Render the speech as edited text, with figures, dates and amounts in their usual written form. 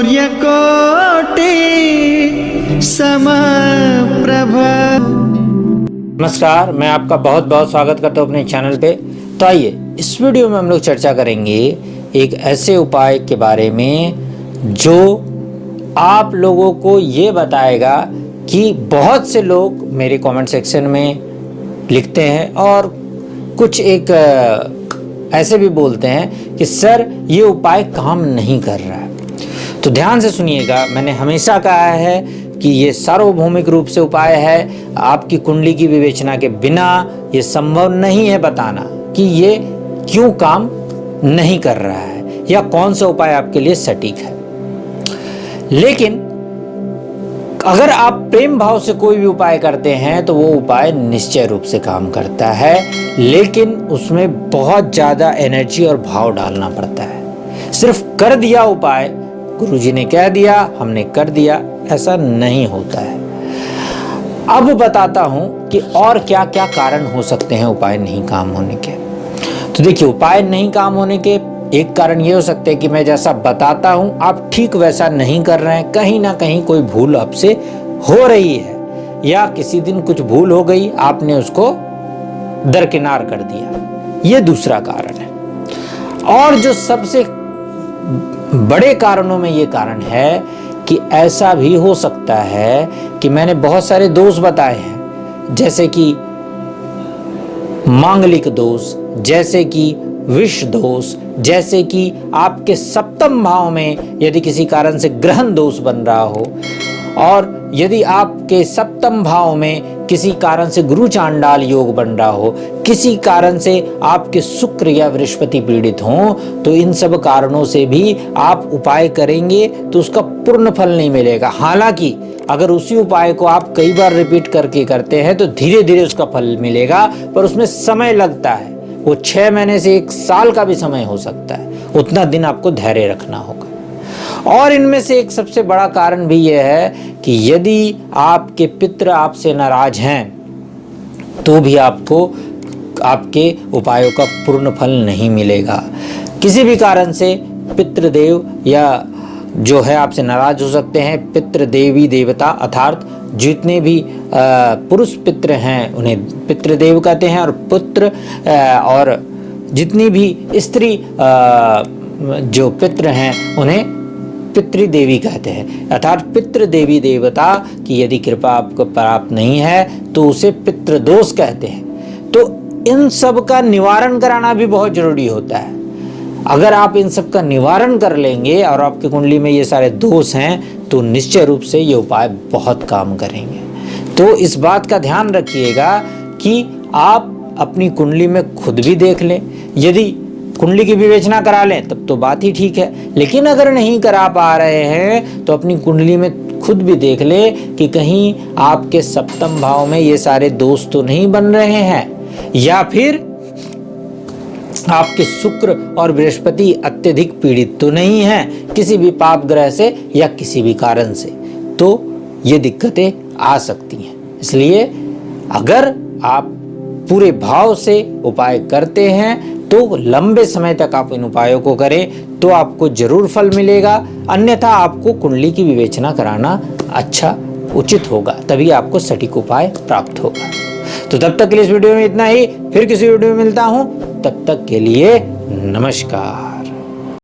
सूर्यकोटि समप्रभ। नमस्कार, मैं आपका बहुत बहुत स्वागत करता हूँ अपने चैनल पे। तो आइए इस वीडियो में हम लोग चर्चा करेंगे एक ऐसे उपाय के बारे में जो आप लोगों को ये बताएगा कि बहुत से लोग मेरे कमेंट सेक्शन में लिखते हैं और कुछ एक ऐसे भी बोलते हैं कि सर ये उपाय काम नहीं कर रहा है। तो ध्यान से सुनिएगा, मैंने हमेशा कहा है कि ये सार्वभौमिक रूप से उपाय है। आपकी कुंडली की विवेचना के बिना ये संभव नहीं है बताना कि ये क्यों काम नहीं कर रहा है या कौन सा उपाय आपके लिए सटीक है। लेकिन अगर आप प्रेम भाव से कोई भी उपाय करते हैं तो वो उपाय निश्चय रूप से काम करता है, लेकिन उसमें बहुत ज्यादा एनर्जी और भाव डालना पड़ता है। सिर्फ कर दिया उपाय, गुरुजी ने कह दिया हमने कर दिया, ऐसा नहीं होता है। अब बताता हूं कि और क्या क्या कारण हो सकते हैं उपाय नहीं काम होने के। तो देखिए, उपाय नहीं काम होने के एक कारण ये हो सकते हैं कि मैं जैसा बताता हूं आप ठीक वैसा नहीं कर रहे हैं, कहीं ना कहीं कोई भूल आपसे हो रही है या किसी दिन कुछ भूल हो गई, आपने उसको दरकिनार कर दिया, ये दूसरा कारण है। और जो सबसे बड़े कारणों में ये कारण है कि ऐसा भी हो सकता है कि मैंने बहुत सारे दोष बताए हैं, जैसे कि मांगलिक दोष, जैसे कि विष दोष, जैसे कि आपके सप्तम भाव में यदि किसी कारण से ग्रहण दोष बन रहा हो, और यदि आपके सप्तम भाव में किसी कारण से गुरु चांडाल योग बन रहा हो, किसी कारण से आपके शुक्र या बृहस्पति पीड़ित हो, तो इन सब कारणों से भी आप उपाय करेंगे तो उसका पूर्ण फल नहीं मिलेगा। हालांकि अगर उसी उपाय को आप कई बार रिपीट करके करते हैं तो धीरे धीरे उसका फल मिलेगा, पर उसमें समय लगता है। वो 6 महीने से 1 साल का भी समय हो सकता है, उतना दिन आपको धैर्य रखना होगा। और इनमें से एक सबसे बड़ा कारण भी यह है कि यदि आपके पितृ आपसे नाराज हैं तो भी आपको आपके उपायों का पूर्ण फल नहीं मिलेगा। किसी भी कारण से पितृदेव या जो है आपसे नाराज हो सकते हैं। पितृ देवी देवता अर्थात जितने भी पुरुष पितृ हैं उन्हें पितृदेव कहते हैं, और पुत्र और जितनी भी स्त्री जो पितृ हैं उन्हें पितृदेवी कहते हैं। अर्थात पितृदेवी देवता की यदि कृपा आपको प्राप्त नहीं है तो उसे पितृदोष कहते हैं। तो इन सब का निवारण कराना भी बहुत जरूरी होता है। अगर आप इन सब का निवारण कर लेंगे और आपकी कुंडली में ये सारे दोष हैं तो निश्चय रूप से ये उपाय बहुत काम करेंगे। तो इस बात का ध्यान रखिएगा कि आप अपनी कुंडली में खुद भी देख लें। यदि कुंडली की विवेचना करा लें तब तो बात ही ठीक है, लेकिन अगर नहीं करा पा रहे हैं तो अपनी कुंडली में खुद भी देख ले कि कहीं आपके सप्तम भाव में ये सारे दोष तो नहीं बन रहे हैं, या फिर आपके शुक्र और बृहस्पति अत्यधिक पीड़ित तो नहीं हैं किसी भी पाप ग्रह से या किसी भी कारण से। तो ये दिक्कतें आ सकती हैं। इसलिए अगर आप पूरे भाव से उपाय करते हैं तो लंबे समय तक आप इन उपायों को करें तो आपको जरूर फल मिलेगा, अन्यथा आपको कुंडली की विवेचना कराना अच्छा उचित होगा, तभी आपको सटीक उपाय प्राप्त होगा। तो तब तक के लिए इस वीडियो में इतना ही, फिर किसी वीडियो में मिलता हूं, तब तक के लिए नमस्कार।